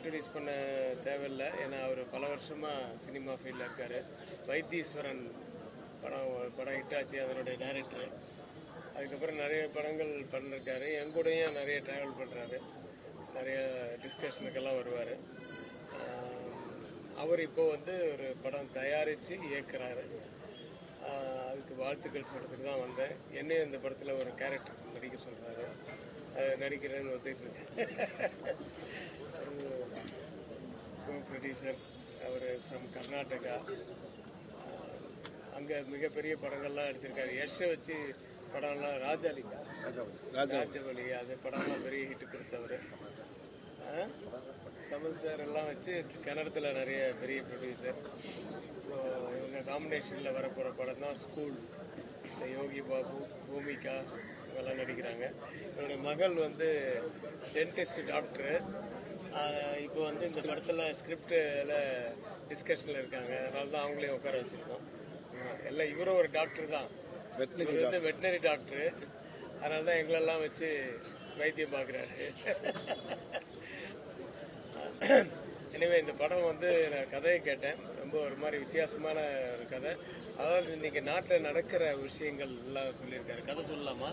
Introduce பண்ண தேவையில்லை. ஏன்னா அவர் பல வருஷமாக சினிமா ஃபீல்டில் இருக்கார். வைத்தீஸ்வரன் படம் ஹிட்டாச்சு, அதனுடைய டைரக்டரு. அதுக்கப்புறம் நிறைய படங்கள் பண்ணிருக்காரு. என் கூடயும் நிறைய ட்ராவல் பண்ணுறாரு, நிறைய டிஸ்கஷனுக்கெல்லாம் வருவார். அவர் இப்போ வந்து ஒரு படம் தயாரித்து இயக்குறாரு. அதுக்கு வாழ்த்துக்கள் சொல்கிறதுக்கு தான் வந்தேன். என்னையும் இந்த படத்தில் ஒரு கேரக்டர் நடிக்க சொல்கிறாரு. அது நடிக்கிறேன்னு ஒத்துக்கிட்டு ப்ரொடியூசர் அவர் ஃப்ரம் கர்நாடகா. அங்கே மிகப்பெரிய படங்கள்லாம் எடுத்திருக்காரு. யஷை வச்சு படம்லாம் ராஜாவலி அது படம்லாம் பெரிய ஹிட்டு கொடுத்தவர். கமல் சார் எல்லாம் வச்சு கன்னடத்தில் நிறைய பெரிய ப்ரொடியூசர். ஸோ இவங்க காம்பினேஷனில் வரப்போகிற படம் தான் ஸ்கூல். இந்த யோகி பாபு, பூமிகா இவங்கெல்லாம் நடிக்கிறாங்க. என்னுடைய மகள் வந்து டென்டிஸ்ட் டாக்டரு. இப்போ வந்து இந்த படத்தில் ஸ்கிரிப்டில் டிஸ்கஷனில் இருக்காங்க. அதனால தான் அவங்களையும் உட்கார வச்சுருக்கோம். எல்லாம் இவரும் ஒரு டாக்டர் தான். இவர் வந்து வெட்டினரி டாக்டரு. அதனால தான் எங்களெல்லாம் வச்சு வைத்தியம் பார்க்குறாரு. எனவே இந்த படம் வந்து நான் கதையை கேட்டேன். ரொம்ப ஒரு மாதிரி வித்தியாசமான ஒரு கதை. அதாவது இன்னைக்கு நாட்டில் நடக்கிற விஷயங்கள் எல்லாம் சொல்லியிருக்காரு. கதை சொல்லலாமா?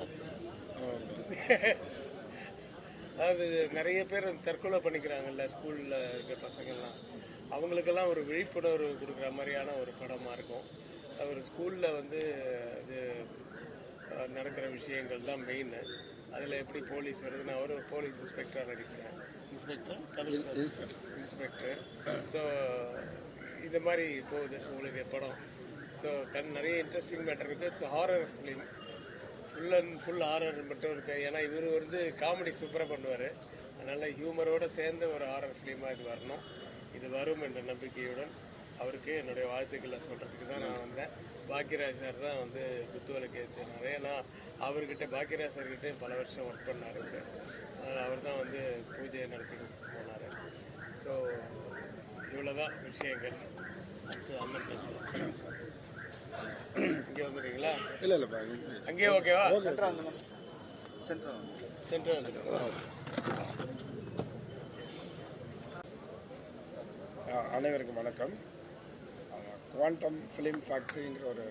அதாவது நிறைய பேர் தற்கொலை பண்ணிக்கிறாங்கல்ல ஸ்கூலில் இருக்க பசங்கள்லாம். அவங்களுக்கெல்லாம் ஒரு விழிப்புணர்வு கொடுக்குற மாதிரியான ஒரு படமாக இருக்கும். ஒரு ஸ்கூலில் வந்து அது நடக்கிற விஷயங்கள் தான் மெயின். அதில் எப்படி போலீஸ் வருது, நான் ஒரு போலீஸ் இன்ஸ்பெக்டராக நடிக்கிறேன். இன்ஸ்பெக்டர். ஸோ இது மாதிரி போகுது உங்களுடைய படம். ஸோ நிறைய இன்ட்ரெஸ்டிங் மேட்டர் இருக்குது. It's horror film. Full horror மட்டும் இருக்குது. ஏன்னா இவர் வந்து காமெடி சூப்பராக பண்ணுவார். அதனால் ஹியூமரோடு சேர்ந்த ஒரு ஹாரர் ஃபிலிமாக இது வரணும். இது வரும் என்ற நம்பிக்கையுடன் அவருக்கு என்னுடைய வாழ்த்துக்களை சொல்கிறதுக்கு தான் நான் வந்தேன். பாக்கியராஜ் சார் தான் வந்து குத்துவிளக்கு ஏற்றினார். ஏன்னா அவர்கிட்ட பாக்கியராஜ் சார்கிட்ட பல வருஷம் ஒர்க் பண்ணார். அவர் தான் வந்து பூஜையை நடத்தி கொடுத்துட்டு போனார். ஸோ இவ்வளோதான் விஷயங்கள். அடுத்து அண்ணன் பேசலாம். இங்கே வந்துடுறீங்களா? இல்லைப்பா, அங்கேயே ஓகேவா? சென்ட்ரு வந்துடுங்க. அனைவருக்கும் வணக்கம். குவாண்டம் ஃபிலிம் ஃபேக்ட்ரிங்கிற ஒரு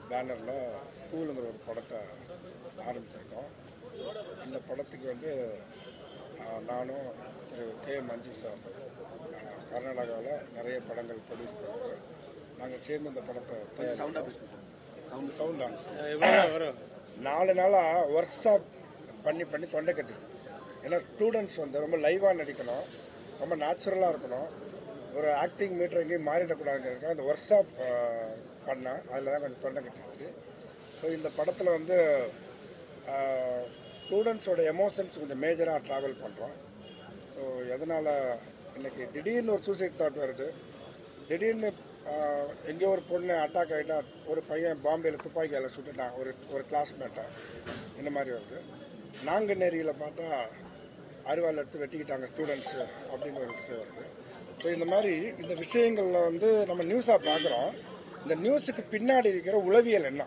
பேனரில் ஸ்கூலுங்கிற ஒரு படத்தை ஆரம்பிச்சிருக்கோம். இந்த படத்துக்கு வந்து நானும் திரு கே மஞ்சு சார் கர்நாடகாவில் நிறைய படங்கள் ப்ரொடியூஸ் பண்ணுறோம். நாங்கள் சேர்ந்து இந்த படத்தை சவுண்ட் வரும் 4 நாளாக ஒர்க் ஷாப் பண்ணி தொண்டை கட்டுச்சு. ஏன்னா ஸ்டூடெண்ட்ஸ் வந்து ரொம்ப லைவாக நடிக்கணும், ரொம்ப நேச்சுரலாக இருக்கணும், ஒரு ஆக்டிங் மீட்டர் எங்கேயும் மாறிடக்கூடாதுங்கிறதுக்காக அந்த ஒர்க் ஷாப் பண்ணேன். அதில் தான் கொஞ்சம் தொண்டை கட்டிடுச்சு. ஸோ இந்த படத்தில் வந்து ஸ்டூடெண்ட்ஸோட எமோஷன்ஸ் கொஞ்சம் மேஜராக ட்ராவல் பண்ணுறோம். ஸோ எதனால் இன்றைக்கி திடீர்னு ஒரு சூசைட் தாட் வருது, திடீர்னு எங்கேயோ ஒரு பொண்ணு அட்டாக் ஆகிட்டா, ஒரு பையன் பாம்பேயில் துப்பாக்கியால் சுட்டுட்டான் ஒரு கிளாஸ்மேட்டை, இந்த மாதிரி வருது. நாங்குநேரியில் பார்த்தா அருவாள் எடுத்து வெட்டிக்கிட்டாங்க ஸ்டூடெண்ட்ஸு அப்படின்னு ஒரு விஷயம் வருது. ஸோ இந்த மாதிரி இந்த விஷயங்களில் வந்து நம்ம நியூஸாக பார்க்குறோம். இந்த நியூஸுக்கு பின்னாடி இருக்கிற உளவியல் என்ன,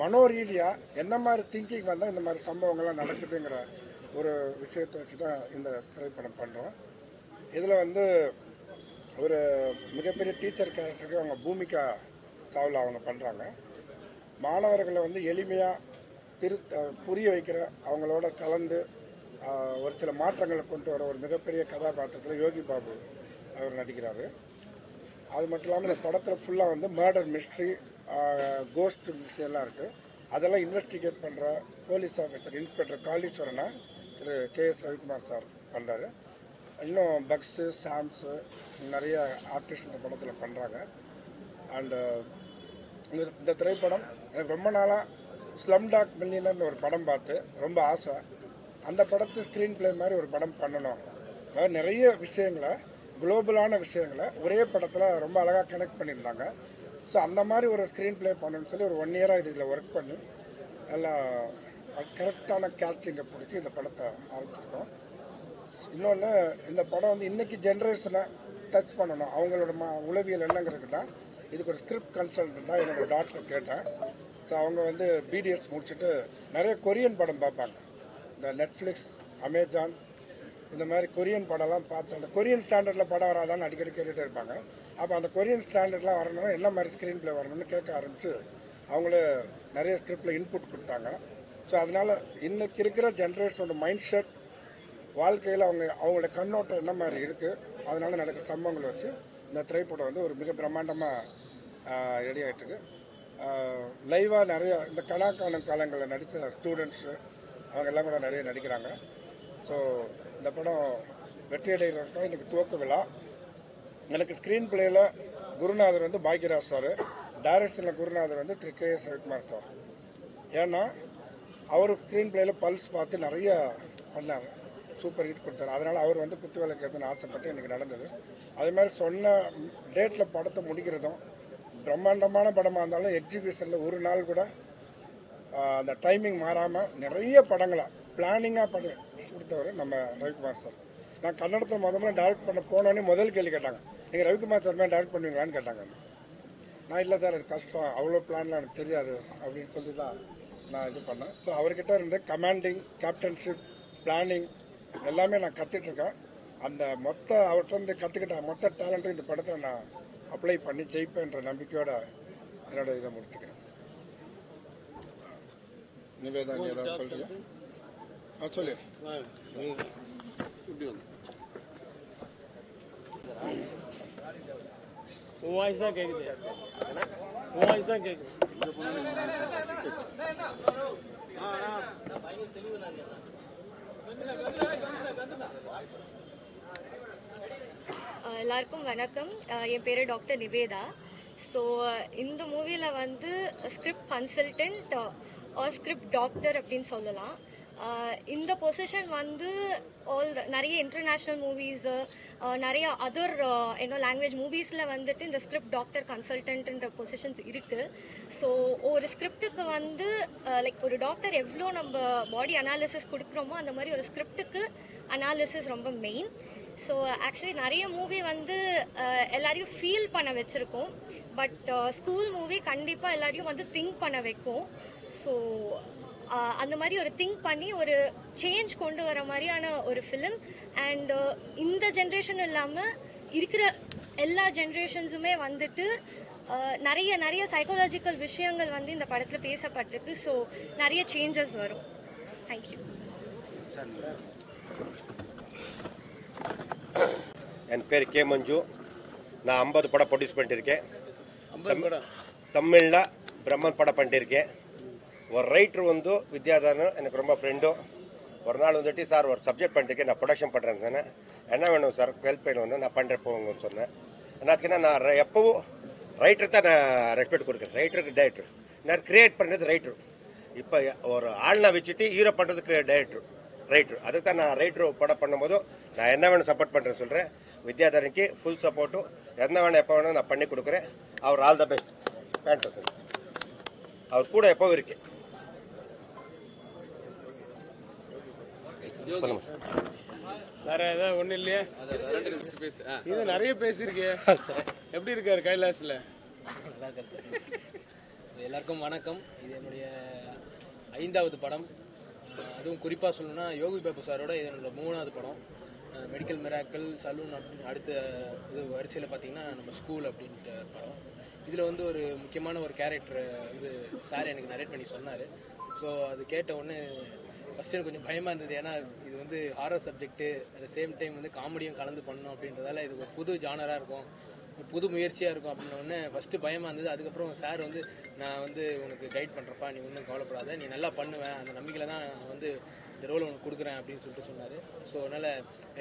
மனோரீதியாக என்ன மாதிரி திங்கிங் வந்தால் இந்த மாதிரி சம்பவங்கள்லாம் நடக்குதுங்கிற ஒரு விஷயத்தை வச்சு தான் இந்த திரைப்படம் பண்ணுறோம். இதில் வந்து ஒரு மிகப்பெரிய டீச்சர் கேரக்டருக்கு அவங்க பூமிகா சாவ்லா அவங்க பண்ணுறாங்க. மாணவர்களை வந்து எளிமையாக புரிய வைக்கிற, அவங்களோட கலந்து ஒரு சில மாற்றங்களை கொண்டு வர ஒரு மிகப்பெரிய கதாபாத்திரத்தில் யோகி பாபு அவர் நடிக்கிறாரு. அது மட்டும் இல்லாமல் இந்த படத்தில் ஃபுல்லாக வந்து மர்டர் மிஸ்ட்ரி, கோஸ்ட் விஷயம்லாம் இருக்குது. அதெல்லாம் இன்வெஸ்டிகேட் பண்ணுற போலீஸ் ஆஃபீஸர் இன்ஸ்பெக்டர் காளீஸ்வரனை திரு கே.எஸ். ரவிக்குமார் சார் பண்ணுறாரு. இன்னும் பக்ஸு, சாம்ஸு, நிறைய ஆர்டிஸ்ட் இந்த படத்தில் பண்ணுறாங்க. அண்டு இந்த திரைப்படம் எனக்கு ரொம்ப நாளாக ஸ்லம்டாக் மில்லியனர்னு ஒரு படம் பார்த்து ரொம்ப ஆசை. அந்த படத்து ஸ்க்ரீன் பிளே மாதிரி ஒரு படம் பண்ணணும். அதாவது நிறைய விஷயங்களை, குளோபலான விஷயங்களை ஒரே படத்தில் ரொம்ப அழகாக கனெக்ட் பண்ணியிருந்தாங்க. ஸோ அந்த மாதிரி ஒரு ஸ்க்ரீன் பிளே பண்ணணும்னு சொல்லி ஒரு 1 இயராக இதில் ஒர்க் பண்ணி எல்லாம் கரெக்டான கேஸ்டிங்கை பிடிச்சி இந்த படத்தை ஆரம்பிச்சிருக்கோம். இன்னொன்று, இந்த படம் வந்து இன்றைக்கி ஜென்ரேஷனை டச் பண்ணணும், அவங்களோட உளவியல் என்னங்கிறது தான் இதுக்கு ஒரு ஸ்கிரிப்ட் கன்சல்டண்ட்டாக என்னோடய டாக்டரை கேட்டேன். ஸோ அவங்க வந்து பிடிஎஸ் முடிச்சுட்டு நிறைய கொரியன் படம் பார்ப்பாங்க. இந்த நெட்ஃப்ளிக்ஸ், அமேசான், இந்த மாதிரி கொரியன் படம்லாம் பார்த்து அந்த கொரியன் ஸ்டாண்டர்டில் படம் வராதான்னு அடிக்கடி கேட்டுகிட்டே இருப்பாங்க. அப்போ அந்த கொரியன் ஸ்டாண்டர்ட்லாம் வரணும்னா என்ன மாதிரி ஸ்க்ரீன் ப்ளே வரணும்னு கேட்க ஆரம்பித்து அவங்களே நிறைய ஸ்கிரிப்டில் இன்புட் கொடுத்தாங்க. ஸோ அதனால் இன்றைக்கி இருக்கிற ஜென்ரேஷனோட மைண்ட் செட், வாழ்க்கையில் அவங்களோட கண்ணோட்டம் என்ன மாதிரி இருக்குது, அதனால் நடக்கிற சம்பவங்களை வச்சு இந்த திரைப்படம் வந்து ஒரு மிக பிரம்மாண்டமாக ரெடி ஆகிட்டுருக்கு. லைவாக நிறையா இந்த கலாக்கான காலங்களில் நடித்த ஸ்டூடெண்ட்ஸு அவங்க எல்லாம் கூட நிறைய நடிக்கிறாங்க. ஸோ இந்த படம் வெற்றி அடைகிறதுக்காக இன்றைக்கி துவக்க விழா. எனக்கு ஸ்க்ரீன் பிளேயில் குருநாதர் வந்து பாக்யராஜ் சார், டைரக்ஷனில் குருநாதர் வந்து திரு கே.எஸ். ரவிக்குமார் சார். ஏன்னா அவர் ஸ்க்ரீன் பிளேயில் பல்ஸ் பார்த்து நிறைய பண்ணாங்க, சூப்பர் ஹிட் கொடுத்தாரு. அதனால் அவர் வந்து குத்து விளக்கு ஏற்றணும்னு ஆசைப்பட்டு இன்றைக்கி நடந்தது. அதே மாதிரி சொன்ன டேட்டில் படத்தை முடிக்கிறதும், பிரம்மாண்டமான படமாக இருந்தாலும் எக்ஸிபிஷனில் ஒரு நாள் கூட அந்த டைமிங் மாறாமல் நிறைய படங்களை பிளானிங்காக பண்ணி கொடுத்தவர் நம்ம ரவிக்குமார் சார். நான் கன்னடத்தில் முதல்ல டைரக்ட் பண்ண போனோடனே முதல் கேள்வி கேட்டாங்க, நீங்கள் ரவிக்குமார் சார் மாதிரி டைரக்ட் பண்ணுவீங்களான்னு கேட்டாங்க. நான் இல்லை சார், அது கஷ்டம், அவ்வளோ பிளான்லாம் எனக்கு தெரியாது அப்படின்னு சொல்லி தான் நான் இது பண்ணேன். ஸோ அவர்கிட்ட இருந்து கமாண்டிங், கேப்டன்ஷிப், பிளானிங் எல்லாமே நான் கற்றுட்ருக்கேன். அந்த அவர்கிட்ட கற்றுக்கிட்ட மொத்த டேலண்ட்டும் இந்த படத்தை நான் அப்ளை பண்ணி ஜெயிப்பேன்ற நம்பிக்கையோட என்னோட இதை முடிச்சுக்கிறேன். நிவேதா, நீ ஏதாவது சொல்றியா? சொல்லு. உன் வாய்ஸ் தான் கேட்குது, உன் வாய்ஸ் தான் கேட்குது. எல்லாருக்கும் வணக்கம். என் பேர் டாக்டர் நிவேதா. ஸோ இந்த மூவியில் வந்து script consultant or script doctor அப்படின்னு சொல்லலாம். இந்த பொசிஷன் வந்து நிறைய இன்டர்நேஷ்னல் மூவிஸு, நிறைய அதர் லாங்குவேஜ் மூவிஸில் வந்துட்டு இந்த ஸ்கிரிப்ட் டாக்டர் கன்சல்டன்ட்ன்ற பொசிஷன்ஸ் இருக்குது. ஸோ ஒரு ஸ்கிரிப்டுக்கு வந்து லைக் ஒரு டாக்டர் எவ்வளோ நம்ம பாடி அனாலிசிஸ் கொடுக்குறோமோ அந்த மாதிரி ஒரு ஸ்கிரிப்டுக்கு அனாலிசிஸ் ரொம்ப மெயின். ஸோ ஆக்சுவலி நிறைய மூவி வந்து எல்லாரையும் ஃபீல் பண்ண வச்சுருக்கோம். பட் ஸ்கூல் மூவி கண்டிப்பாக எல்லாரையும் வந்து திங்க் பண்ண வைக்கும். ஸோ அந்த மாதிரி ஒரு திங்க் பண்ணி ஒரு சேஞ்ச் கொண்டு வர மாதிரியான ஒரு ஃபிலிம். அண்ட் இந்த ஜென்ரேஷன் இல்லாமல் இருக்கிற எல்லா ஜென்ரேஷன்ஸுமே வந்துட்டு நிறைய நிறைய சைக்காலஜிக்கல் விஷயங்கள் வந்து இந்த படத்தில் பேசப்பட்டிருக்கு. ஸோ நிறைய சேஞ்சஸ் வரும். தேங்க்யூ. என் பேர் கே மஞ்சு. நான் 50 படம் ப்ரொடியூஸ் பண்ணியிருக்கேன். 50 படம் தமிழில் பிரம்மன் படம் பண்ணியிருக்கேன். ஒரு ரைட்ரு வந்து வித்யாதரன் எனக்கு ரொம்ப ஃப்ரெண்டு. ஒரு நாள் வந்துட்டு சார் ஒரு சப்ஜெக்ட் பண்ணிருக்கேன், நான் ப்ரொடக்ஷன் பண்ணுறேன் தானே, என்ன வேணும் சார் ஹெல்ப் பண்ண வந்து நான் பண்ணுறேன் போங்கன்னு சொன்னேன். என்னத்துக்குன்னா நான் எப்போவும் ரைட்டர் தான் நான் ரெஸ்பெக்ட் கொடுக்குறேன். ரைட்டருக்கு டைரக்டர், நான் கிரியேட் பண்ணுறது ரைட்ரு. இப்போ ஒரு ஆள்னா வச்சுட்டு ஹீரோ பண்ணுறது ரைட்ரு. அதுக்கு தான் நான் ரைட்ரு படம் பண்ணும்போது நான் என்ன வேணும் சப்போர்ட் பண்ணுறேன்னு சொல்கிறேன். வித்யாதரனுக்கு ஃபுல் சப்போர்ட்டும் என்ன வேணும் எப்போ வேணும் நான் பண்ணி கொடுக்குறேன். அவர் ஆல் த பெஸ்ட். ஃபேன்டாஸ்டிக். அவர் கூட எப்போவும் இருக்கு. வேற ஏதாவது ஒன்றும் இல்லையா? இது நிறைய பேசியிருக்கே. எப்படி இருக்காரு கைலாஷில்? எல்லாருக்கும் வணக்கம். இது என்னுடைய 5வது படம். அதுவும் குறிப்பாக சொல்லணும்னா யோகி பாபு சாரோட இது என்னோட 3வது படம். மெடிக்கல் மிராக்கிள், சலூன் அப்படின்னு அடுத்த இது வரிசையில் பார்த்தீங்கன்னா நம்ம ஸ்கூல் அப்படின்ட்டு படம். இதில் வந்து ஒரு முக்கியமான ஒரு கேரக்டர் வந்து சார் எனக்கு நரேட் பண்ணி சொன்னார். ஸோ அது கேட்ட உடனே ஃபஸ்ட்டு எனக்கு கொஞ்சம் பயமாக இருந்தது. ஏன்னா இது வந்து horror subject, at the same time வந்து காமெடியும் கலந்து பண்ணணும் அப்படின்றதால இது ஒரு புது ஜானராக இருக்கும், புது முயற்சியாக இருக்கும் அப்படின்னோடனே ஃபஸ்ட்டு பயமாக இருந்தது. அதுக்கப்புறம் சார் வந்து நான் வந்து உனக்கு கைட் பண்ணுறப்பா, நீ ஒன்றும் கவலைப்படாத, நீ நல்லா பண்ணுவேன், அந்த நம்பிக்கையில் தான் நான் வந்து இந்த ரோலை உனக்கு கொடுக்குறேன் அப்படின்னு சொல்லிட்டு சொன்னார். ஸோ அதனால்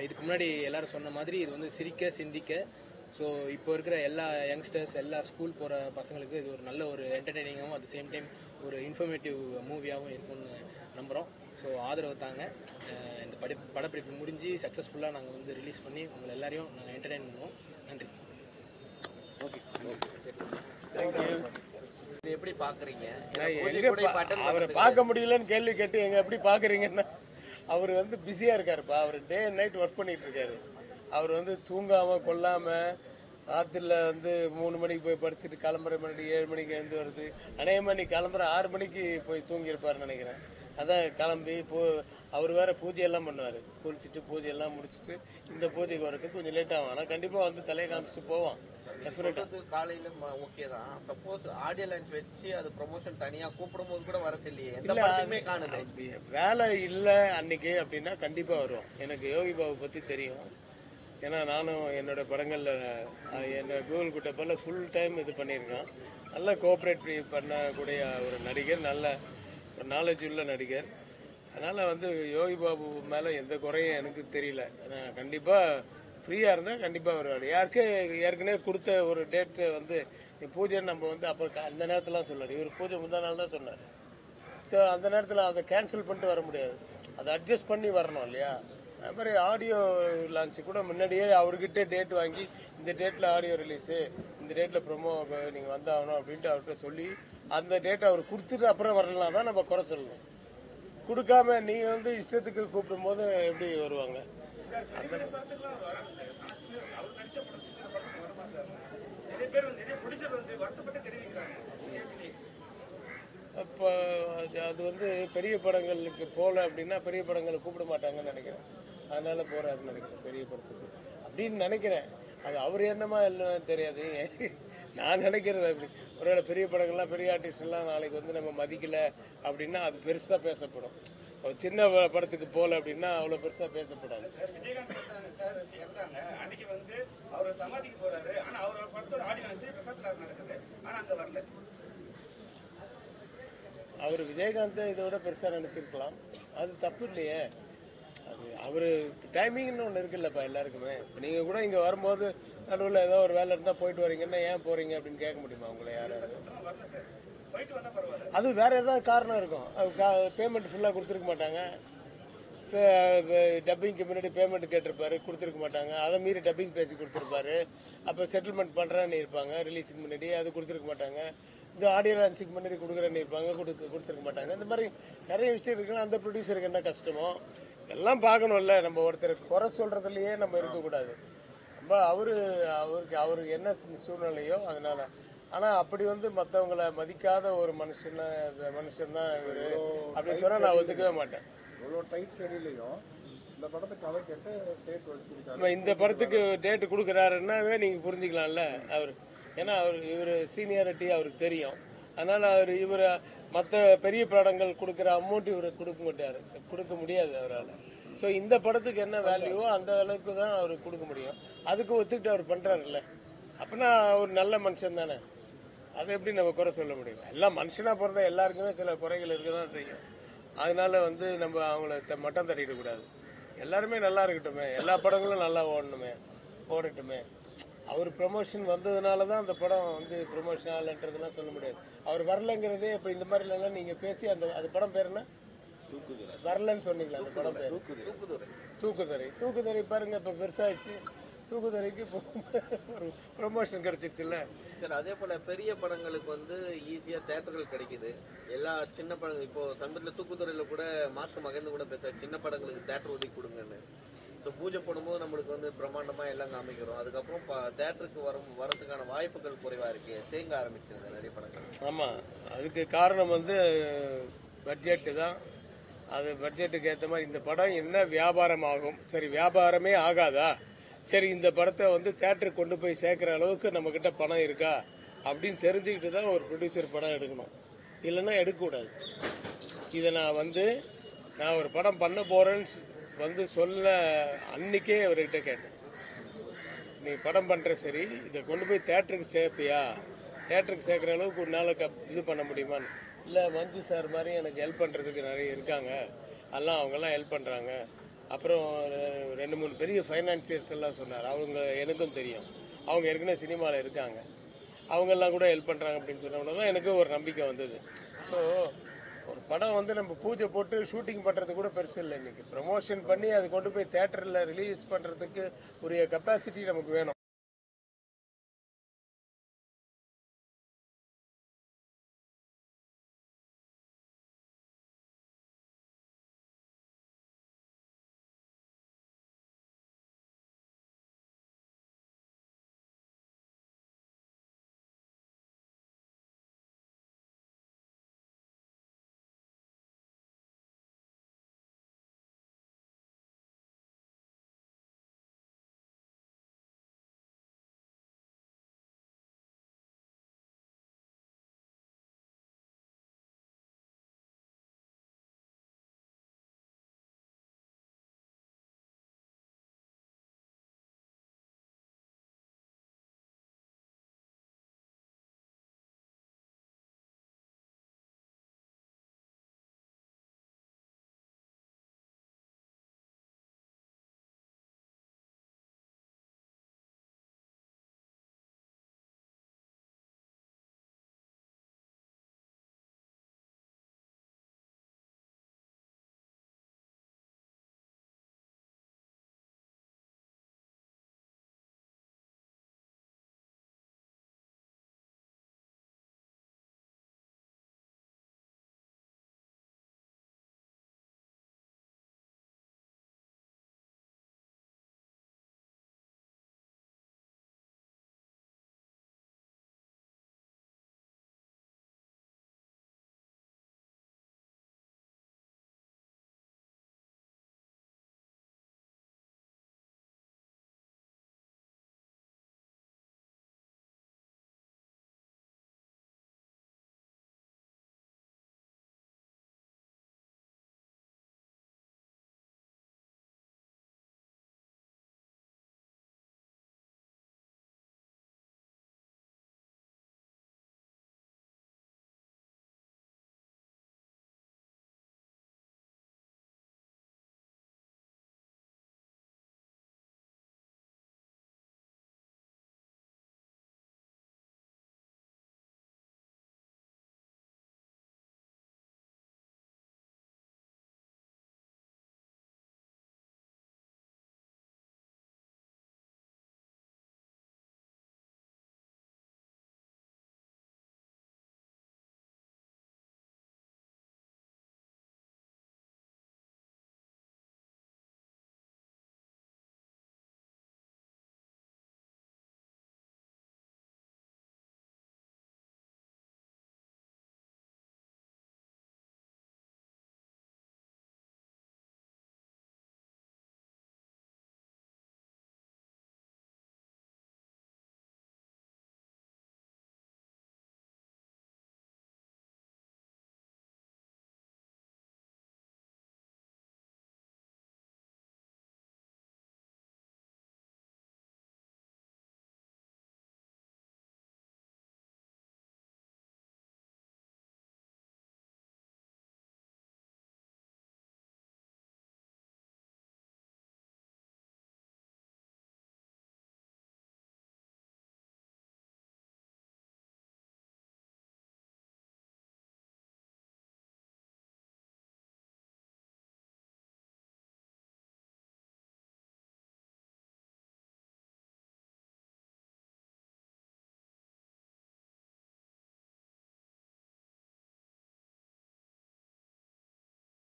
இதுக்கு முன்னாடி எல்லோரும் சொன்ன மாதிரி இது வந்து சிரிக்க சிந்திக்க, ஸோ இப்போ இருக்கிற எல்லா யங்ஸ்டர்ஸ், எல்லா ஸ்கூல் போகிற பசங்களுக்கு இது ஒரு நல்ல ஒரு என்டர்டெய்னிங்காகவும் அட் த சேம் டைம் ஒரு இன்ஃபர்மேட்டிவ் மூவியாகவும் இருக்கும்னு நம்புகிறோம். ஸோ ஆதரவு தாங்க. இந்த படப்பிடிப்பு முடிஞ்சு சக்ஸஸ்ஃபுல்லாக நாங்கள் வந்து ரிலீஸ் பண்ணி உங்களை எல்லாரையும் நாங்கள் என்டர்டெயின் பண்ணுவோம். நன்றி. ஓகே, எப்படி பாக்குறீங்க? அவரை பார்க்க முடியலன்னு கேள்வி கேட்டு எங்க எப்படி பாக்குறீங்கன்னா, அவர் வந்து பிஸியா இருக்காருப்பா. அவர் டே அண்ட் நைட் ஒர்க் பண்ணிட்டு இருக்காரு. அவர் வந்து தூங்காம கொல்லாம ராத்திரில வந்து 3 மணிக்கு போய் படுத்துட்டு கிளம்புற மணி 7 மணிக்கு எழுந்து வருது. அநேகமாக நீ கிளம்புற 6 மணிக்கு போய் தூங்கியிருப்பாருன்னு நினைக்கிறேன். அதான் கிளம்பி அவர் வேற பூஜையெல்லாம் பண்ணுவார். குளிச்சுட்டு பூஜையெல்லாம் முடிச்சுட்டு இந்த பூஜைக்கு வரதுக்கு கொஞ்சம் லேட் ஆகும். ஆனால் கண்டிப்பாக வந்து தலையை காமிச்சிட்டு போவான். காலையில ஓகே தான். சப்போஸ் ஆடியோ லான்ச் வச்சு அது ப்ரொமோஷன் தனியா கூப்பிடும்போது கூட வரது இல்லையே, எந்த படத்துக்குமே காணுமே. வேலை இல்லை அன்னைக்கு அப்படின்னா கண்டிப்பா வரும். எனக்கு யோகி பாபு பத்தி தெரியும். ஏன்னா நானும் என்னோட படங்கள்ல என்ன கூகுள் குட்டப்பல்ல ஃபுல் டைம் இது பண்ணியிருக்கேன். நல்ல கோஆப்ரேட் பண்ணக்கூடிய ஒரு நடிகர், நல்ல ஒரு நாலேஜ் உள்ள நடிகர். அதனால வந்து யோகி பாபு மேல எந்த குறையும் எனக்கு தெரியல. நான் கண்டிப்பா ஃப்ரீயா இருந்தா கண்டிப்பா வருவார். ஏற்கனவே கொடுத்த ஒரு டேட் வந்து பூஜை நம்ம வந்து அப்போ அந்த நேரத்துல சொன்னார். இவர் பூஜை முந்தா நாள் தான் சொன்னார். ஸோ அந்த நேரத்தில் அதை கேன்சல் பண்ணிட்டு வர முடியாது, அதை அட்ஜஸ்ட் பண்ணி வரணும் இல்லையா. அது மாதிரி ஆடியோ லான்ச்சு கூட முன்னாடியே அவர்கிட்ட டேட் வாங்கி இந்த டேட்டில் ஆடியோ ரிலீஸு, இந்த டேட்டில் ப்ரொமோ நீங்கள் வந்தாகணும் அப்படின்ட்டு அவர்கிட்ட சொல்லி அந்த டேட்டை அவர் கொடுத்துட்டு அப்புறம் வரலாம் தான் நம்ம குறை சொல்லணும். கொடுக்காம நீங்கள் வந்து இஷ்டத்துக்கு கூப்பிடும் போது எப்படி வருவாங்க? அந்த அப்போ அது வந்து பெரிய படங்களுக்கு போகல அப்படின்னா பெரிய படங்களை கூப்பிட மாட்டாங்கன்னு நினைக்கிறேன். அதனால போறாருன்னு நினைக்கிறேன் பெரிய படத்துக்கு அப்படின்னு நினைக்கிறேன். அது அவர் என்னமா இல்லைன்னு தெரியாது, நான் நினைக்கிறது அப்படி. ஒருவேளை பெரிய படங்கள்லாம் பெரிய ஆர்டிஸ்ட்லாம் நாளைக்கு வந்து நம்ம மதிக்கல அப்படின்னா அது பெருசா பேசப்படும். சின்ன படத்துக்கு போகல அப்படின்னா அவ்வளோ பெருசா பேசப்படாது. அவர் விஜயகாந்த் இதோட பெருசா நினைச்சிருக்கலாம், அது தப்பு இல்லையே. அது அவர் டைமிங்னு ஒன்று இருக்குல்லப்பா எல்லாருக்குமே. இப்போ நீங்கள் கூட இங்கே வரும்போது நடுவில் ஏதோ ஒரு வேலை இருந்தால் போயிட்டு வரீங்கன்னா ஏன் போறீங்க அப்படின்னு கேட்க முடியுமா உங்களை யாராவது? அது வேற ஏதாவது காரணம் இருக்கும். பேமெண்ட் ஃபுல்லாக கொடுத்துருக்க மாட்டாங்க. டப்பிங்க்கு முன்னாடி பேமெண்ட் கேட்டிருப்பாரு, கொடுத்துருக்க மாட்டாங்க. அதை மீறி டப்பிங் பேசி கொடுத்துருப்பாரு. அப்போ செட்டில்மெண்ட் பண்ணுறேன்னு இருப்பாங்க, ரிலீஸுக்கு முன்னாடி அது கொடுத்துருக்க மாட்டாங்க. இது ஆடியோ லான்ச்சுக்கு முன்னாடி கொடுக்குறேன்னு இருப்பாங்க, கொடுத்துருக்க மாட்டாங்க. இந்த மாதிரி நிறைய விஷயம் இருக்குன்னா அந்த ப்ரொடியூசருக்கு என்ன கஷ்டமோ எல்லாம் பார்க்கணும்ல. நம்ம ஒருத்தருக்கு குறை சொல்றதுலயே நம்ம இருக்கக்கூடாது. நம்ம அவருக்கு என்ன சூழ்நிலையோ அதனால. ஆனா அப்படி வந்து மற்றவங்களை மதிக்காத ஒரு மனுஷன் தான் இவரு அப்படின்னு சொன்னா நான் ஒத்துக்கவே மாட்டேன். இந்த படத்துக்கு டேட் கொடுக்குறாருன்னாவே நீங்க புரிஞ்சுக்கலாம்ல அவர். ஏன்னா இவர் சீனியாரிட்டி அவருக்கு தெரியும். அதனால இவர் மற்ற பெரிய படங்கள் கொடுக்குற அமௌண்ட் இவருக்கு கொடுக்க முடியாது அவரால். ஸோ இந்த படத்துக்கு என்ன வேல்யூவோ அந்த அளவுக்கு தான் அவர் கொடுக்க முடியும். அதுக்கு ஒத்துக்கிட்டு அவர் பண்றாருல்ல, அப்படின்னா அவர் நல்ல மனுஷன் தானே. அதை எப்படி நம்ம குறை சொல்ல முடியும்? எல்லாம் மனுஷனா பிறந்த எல்லாருக்குமே சில குறைகள் இருக்க தான் செய்யும். அதனால வந்து நம்ம அவங்கள மட்டம் தட்டிடக்கூடாது. எல்லாருமே நல்லா இருக்கட்டுமே, எல்லா படங்களும் நல்லா ஓடட்டுமே. அவர் ப்ரொமோஷன் வந்ததுனால தான் அந்த படம் வந்து ப்ரொமோஷன் ஆகலன்றதுலாம் சொல்ல முடியாது. அவர் வரலங்கிறதே இப்போ இந்த மாதிரிலாம் நீங்கள் பேசி அந்த படம் பேர் என்ன வரலன்னு சொன்னீங்களா? அந்த படம் பேர் தூக்குதுறை பாருங்க, இப்போ பெருசாகிடுச்சு. தூக்குதுறைக்கு ஒரு ப்ரொமோஷன் கிடைச்சிருச்சுல்ல சார். அதே போல பெரிய படங்களுக்கு வந்து ஈஸியா தியேட்டர்கள் கிடைக்குது. எல்லா சின்ன படங்கள் இப்போ சமீபத்தில் தூக்குதுறையில கூட மாஸ்டர் மகேந்து கூட பேச சின்ன படங்களுக்கு தியேட்டர் ஒதுக்கி கொடுங்கன்னு. ஸோ பூஜை போடும்போது நம்மளுக்கு வந்து பிரம்மாண்டமா எல்லாம் காமிக்கிறோம். அதுக்கப்புறம் தியேட்டருக்கு வரதுக்கான வாய்ப்புகள் குறைவா இருக்கு, தேங்க ஆரம்பிச்சிருங்க நிறைய படங்கள். ஆமா, அதுக்கு காரணம் வந்து பட்ஜெட்டு தான். அது பட்ஜெட்டுக்கு ஏற்ற மாதிரி இந்த படம் என்ன வியாபாரம் ஆகும், சரி வியாபாரமே ஆகாதா, சரி இந்த படத்தை வந்து தியேட்டருக்கு கொண்டு போய் சேர்க்குற அளவுக்கு நம்மக்கிட்ட பணம் இருக்கா அப்படின்னு தெரிஞ்சுக்கிட்டு தான் ஒரு ப்ரொடியூசர் படம் எடுக்கணும். இல்லைன்னா எடுக்கக்கூடாது. இதை நான் ஒரு படம் பண்ண போகிறேன்னு வந்து சொல்ல அன்னைக்கே அவர்கிட்ட கேட்டேன், நீ படம் பண்ணுற சரி இதை கொண்டு போய் தியேட்டருக்கு சேர்ப்பியா, தியேட்டருக்கு சேர்க்குற அளவுக்கு ஒரு நாளைக்கு இது பண்ண முடியுமான்னு. இல்லை மஞ்சு சார் மாதிரி எனக்கு ஹெல்ப் பண்ணுறதுக்கு நிறைய இருக்காங்க, அதெல்லாம் அவங்கெல்லாம் ஹெல்ப் பண்ணுறாங்க. அப்புறம் 2-3 பெரிய ஃபைனான்சியர்ஸ் எல்லாம் சொன்னார். அவங்க எனக்கும் தெரியும், அவங்க ஏற்கனவே சினிமாவில் இருக்காங்க, அவங்கெல்லாம் கூட ஹெல்ப் பண்ணுறாங்க அப்படின்னு சொன்னோம்னா தான் எனக்கு ஒரு நம்பிக்கை வந்தது. ஸோ ஒரு படம் வந்து நம்ம பூஜை போட்டு ஷூட்டிங் பண்ணுறது கூட பெருசு இல்லை. இன்றைக்கி ப்ரமோஷன் பண்ணி அது கொண்டு போய் தேட்டரில் ரிலீஸ் பண்ணுறதுக்கு உரிய கெப்பாசிட்டி நமக்கு வேணும்.